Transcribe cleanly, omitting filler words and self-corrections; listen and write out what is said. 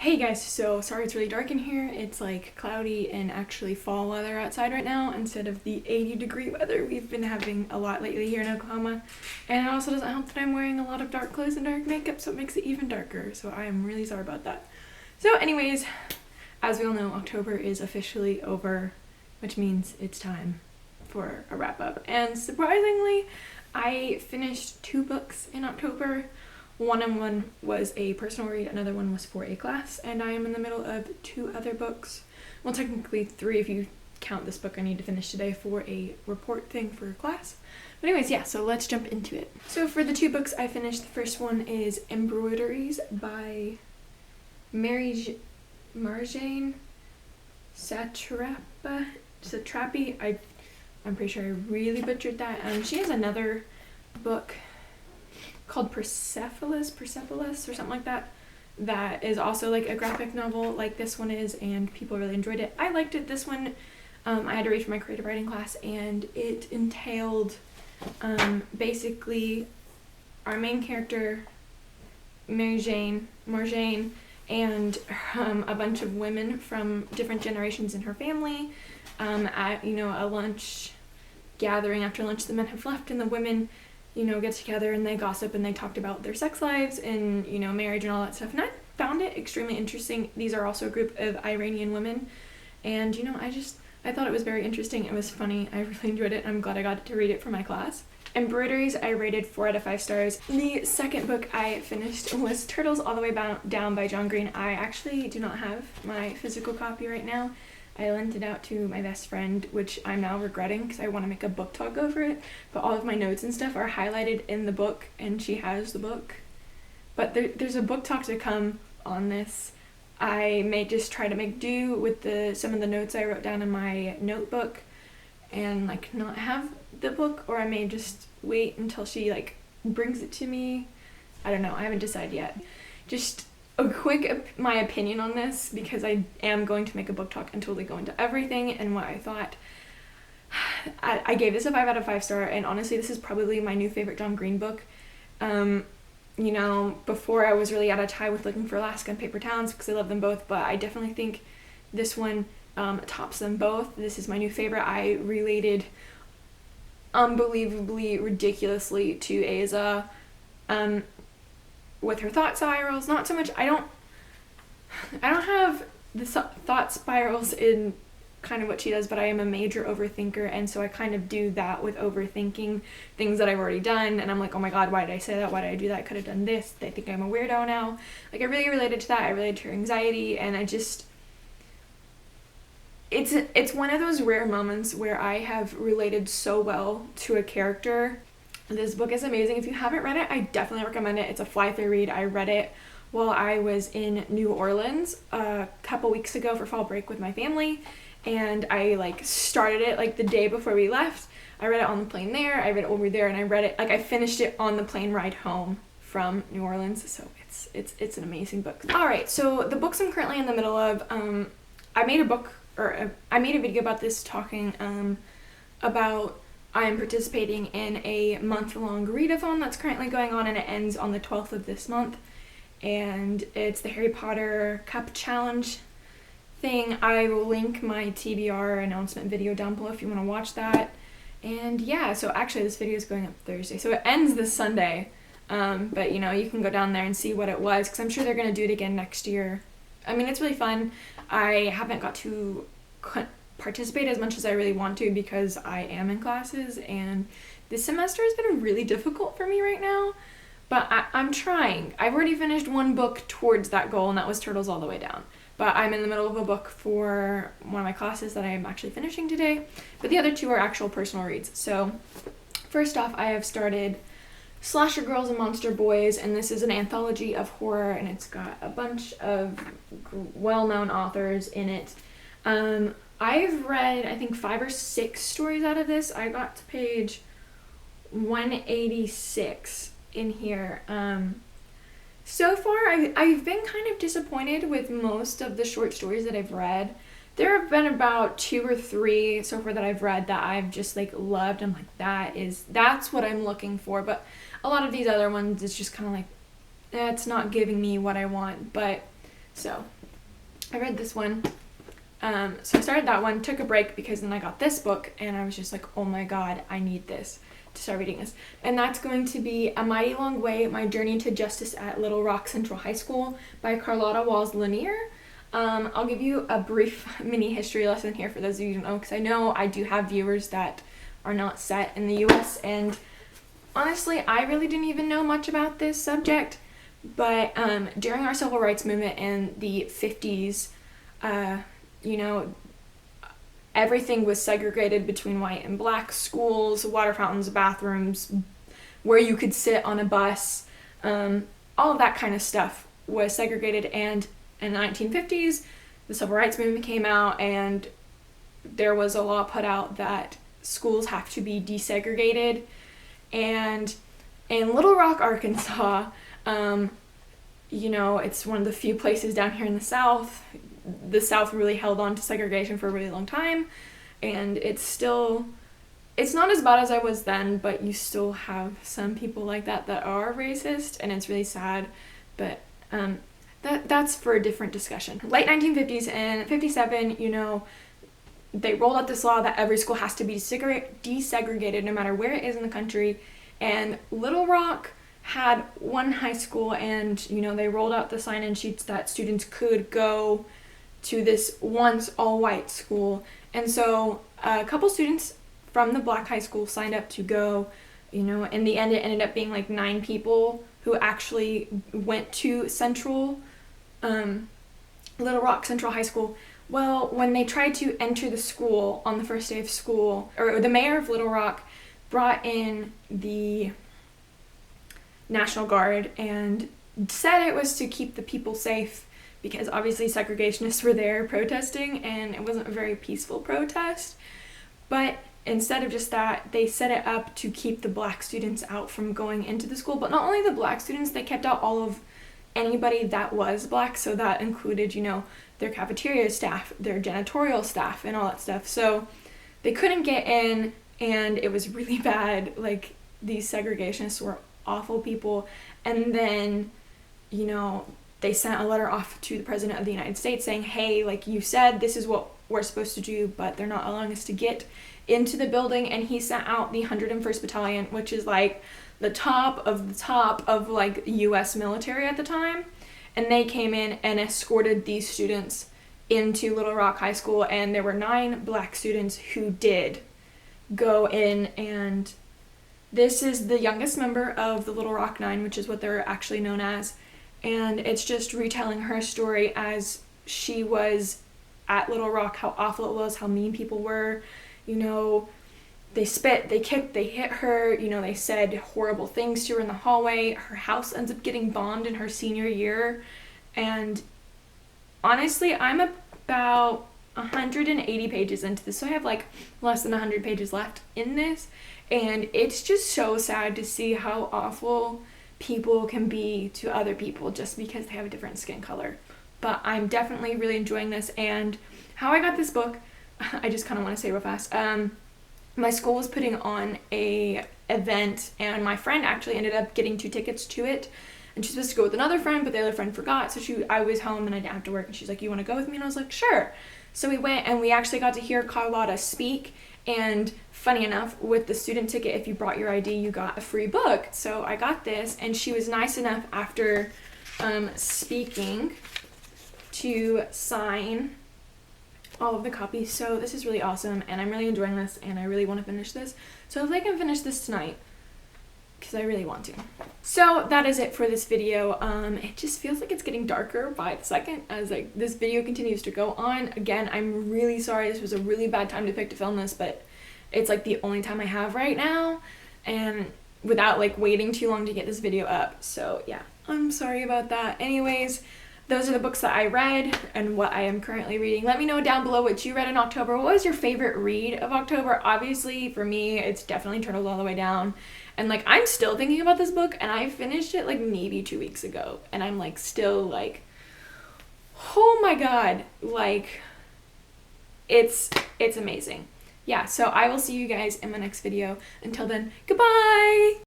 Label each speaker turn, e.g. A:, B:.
A: Hey guys, so sorry it's really dark in here. It's like cloudy and actually fall weather outside right now instead of the 80-degree weather we've been having a lot lately here in Oklahoma. And it also doesn't help that I'm wearing a lot of dark clothes and dark makeup, so it makes it even darker. So I am really sorry about that. So anyways, as we all know, October is officially over, which means it's time for a wrap up. And surprisingly, I finished 2 books in October. One of them was a personal read, another one was for a class, and I am in the middle of 2 other books. Well, technically 3 if you count this book I need to finish today for a report thing for a class. But anyways, yeah, so let's jump into it. So for the 2 books I finished, the first one is Embroideries by Marjane Satrapi. I'm pretty sure I really butchered that. She has another book called Persepolis or something like that, that is also like a graphic novel like this one is, and people really enjoyed it. I liked it. This one I had to read for my creative writing class, and it entailed basically our main character Marjane and a bunch of women from different generations in her family at a lunch gathering. After lunch the men have left and the women get together and they gossip and they talked about their sex lives and, marriage and all that stuff. And I found it extremely interesting. These are also a group of Iranian women. And, I thought it was very interesting. It was funny. I really enjoyed it. I'm glad I got to read it for my class. Embroideries, I rated 4 out of 5 stars. The second book I finished was Turtles All the Way Down by John Green. I actually do not have my physical copy right now. I lent it out to my best friend, which I'm now regretting because I want to make a book talk over it, but all of my notes and stuff are highlighted in the book, and she has the book. But there's a book talk to come on this. I may just try to make do with some of the notes I wrote down in my notebook and not have the book, or I may just wait until she brings it to me. I don't know. I haven't decided yet. Just a quick my opinion on this, because I am going to make a book talk and totally go into everything and what I thought. I gave this a 5 out of 5 star, and honestly this is probably my new favorite John Green book. Before I was really out of tie with Looking for Alaska and Paper Towns because I love them both, but I definitely think this one tops them both. This is my new favorite. I related unbelievably ridiculously to Aza with her thought spirals. Not so much, I don't have the thought spirals in kind of what she does, but I am a major overthinker, and so I kind of do that with overthinking things that I've already done, and I'm like, oh my god, why did I say that? Why did I do that? I could have done this. They think I'm a weirdo now. I really related to that. I related to her anxiety, and it's one of those rare moments where I have related so well to a character. This book is amazing. If you haven't read it, I definitely recommend it. It's a fly-through read. I read it while I was in New Orleans a couple weeks ago for fall break with my family, and I started it the day before we left. I read it on the plane there, I read it over there, and I read it I finished it on the plane ride home from New Orleans. So it's an amazing book. Alright, so the books I'm currently in the middle of, I made a video about this talking about I'm participating in a month-long readathon that's currently going on, and it ends on the 12th of this month, and it's the Harry Potter Cup Challenge thing. I will link my TBR announcement video down below if you want to watch that. And yeah, so actually this video is going up Thursday, so it ends this Sunday, but you can go down there and see what it was, because I'm sure they're going to do it again next year. I mean, it's really fun. I haven't got to participate as much as I really want to because I am in classes, and this semester has been really difficult for me right now, but I'm trying. I've already finished 1 book towards that goal, and that was Turtles All the Way Down, but I'm in the middle of a book for one of my classes that I am actually finishing today, but the other 2 are actual personal reads. So first off, I have started Slasher Girls and Monster Boys, and this is an anthology of horror, and it's got a bunch of well-known authors in it. I've read, I think, 5 or 6 stories out of this. I got to page 186 in here. So far, I've been kind of disappointed with most of the short stories that I've read. There have been about 2 or 3 so far that I've read that I've just loved. I'm like, that's what I'm looking for. But a lot of these other ones, it's just kind of it's not giving me what I want. But So I read this one. So I started that one, took a break because then I got this book and I was just like, oh my god, I need this to start reading this. And that's going to be A Mighty Long Way, My Journey to Justice at Little Rock Central High School by Carlotta Walls Lanier. I'll give you a brief mini history lesson here for those of you who don't know, because I know I do have viewers that are not set in the US, and honestly, I really didn't even know much about this subject, but during our civil rights movement in the 50s, everything was segregated between white and black schools, water fountains, bathrooms, where you could sit on a bus, all of that kind of stuff was segregated. And in the 1950s, the civil rights movement came out and there was a law put out that schools have to be desegregated. And in Little Rock, Arkansas, it's one of the few places down here in the South. The South really held on to segregation for a really long time, and it's not as bad as I was then, but you still have some people like that are racist, and it's really sad, but that's for a different discussion. Late 1950s and 57, they rolled out this law that every school has to be desegregated no matter where it is in the country, and Little Rock had one high school, and they rolled out the sign-in sheets that students could go to this once all-white school. And so a couple students from the black high school signed up to go. In the end it ended up being like 9 people who actually went to Little Rock Central High School. Well, when they tried to enter the school on the first day of school, or the mayor of Little Rock brought in the National Guard and said it was to keep the people safe, because obviously segregationists were there protesting and it wasn't a very peaceful protest. But instead of just that, they set it up to keep the black students out from going into the school. But not only the black students, they kept out all of anybody that was black. So that included, their cafeteria staff, their janitorial staff, and all that stuff. So they couldn't get in, and it was really bad. Like, these segregationists were awful people. And then, they sent a letter off to the President of the United States saying, hey, like you said, this is what we're supposed to do, but they're not allowing us to get into the building. And he sent out the 101st Battalion, which is like the top of like US military at the time. And they came in and escorted these students into Little Rock High School. And there were 9 black students who did go in, and this is the youngest member of the Little Rock 9, which is what they're actually known as. And it's just retelling her story as she was at Little Rock, how awful it was, how mean people were. They spit, they kicked, they hit her, they said horrible things to her in the hallway. Her house ends up getting bombed in her senior year. And honestly, I'm about 180 pages into this, so I have like less than 100 pages left in this. And it's just so sad to see how awful people can be to other people just because they have a different skin color. But I'm definitely really enjoying this. And how I got this book, I just kind of want to say real fast. My school was putting on a event, and my friend actually ended up getting 2 tickets to it, and she's supposed to go with another friend, but the other friend forgot. So I was home and I didn't have to work, and she's like, you want to go with me? And I was like, sure. So we went, and we actually got to hear Carlotta speak. And funny enough, with the student ticket, if you brought your ID, you got a free book. So I got this, and she was nice enough after speaking to sign all of the copies. So this is really awesome, and I'm really enjoying this, and I really want to finish this. So if I can finish this tonight, because I really want to. So that is it for this video. It just feels like it's getting darker by the second as like this video continues to go on. Again, I'm really sorry. This was a really bad time to pick to film this, but it's like the only time I have right now, and without like waiting too long to get this video up. So yeah, I'm sorry about that. Anyways, those are the books that I read and what I am currently reading. Let me know down below what you read in October. What was your favorite read of October? Obviously, for me, it's definitely Turtles All the Way Down. And like, I'm still thinking about this book, and I finished it like maybe 2 weeks ago. And I'm like, still like, oh my god, like, it's amazing. Yeah, so I will see you guys in my next video. Until then, goodbye!